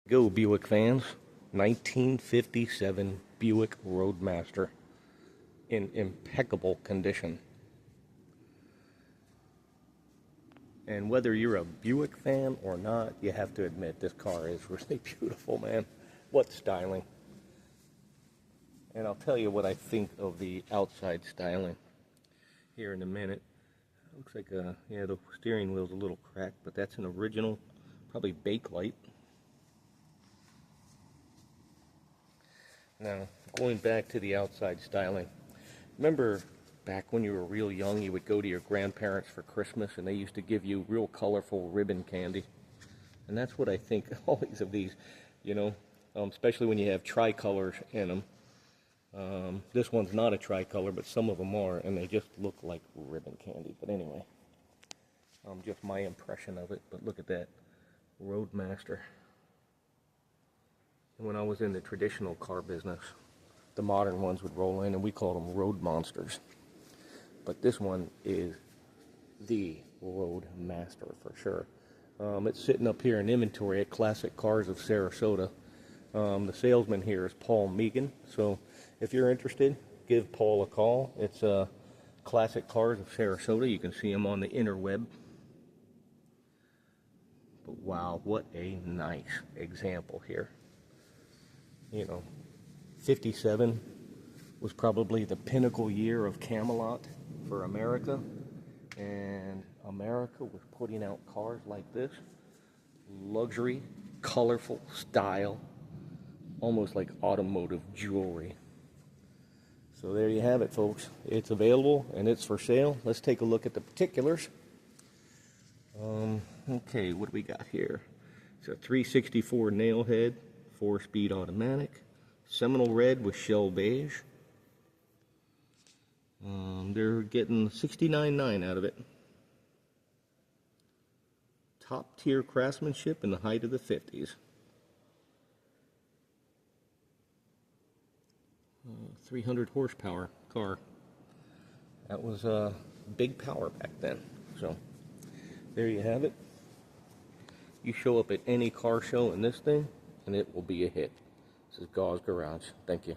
Go Buick fans. 1957 Buick Roadmaster in impeccable condition. And whether you're a Buick fan or not, you have to admit this car is really beautiful, man. What styling. And I'll tell you what I think of the outside styling here in a minute. Looks like, yeah, the steering wheel's a little cracked, but that's an original, probably Bakelite. Now, going back to the outside styling. Remember back when you were real young, you would go to your grandparents for Christmas and they used to give you real colorful ribbon candy. And that's what I think always of these, you know, especially when you have tricolors in them. This one's not a tricolor, but some of them are, and they just look like ribbon candy. But anyway, just my impression of it. But look at that Roadmaster. And when I was in the traditional car business, the modern ones would roll in, and we called them road monsters. But this one is the Roadmaster for sure. It's sitting up here in inventory at Classic Cars of Sarasota. The salesman here is Paul Megan, so if you're interested, give Paul a call. It's Classic Cars of Sarasota. You can see him on the interweb. But wow, what a nice example here. You know, 57 was probably the pinnacle year of Camelot for America, and America was putting out cars like this. Luxury, colorful, style, almost like automotive jewelry. So there you have it, folks. It's available and it's for sale. Let's take a look at the particulars. Okay, what do we got here? It's a 364 nail head, 4-speed automatic, Seminole red with shell beige. They're getting $69,900 out of it. Top tier craftsmanship in the height of the 50s. 300 horsepower car. That was big power back then. So there you have it. You show up at any car show in this thing and it will be a hit. This is Gauze Garage. Thank you.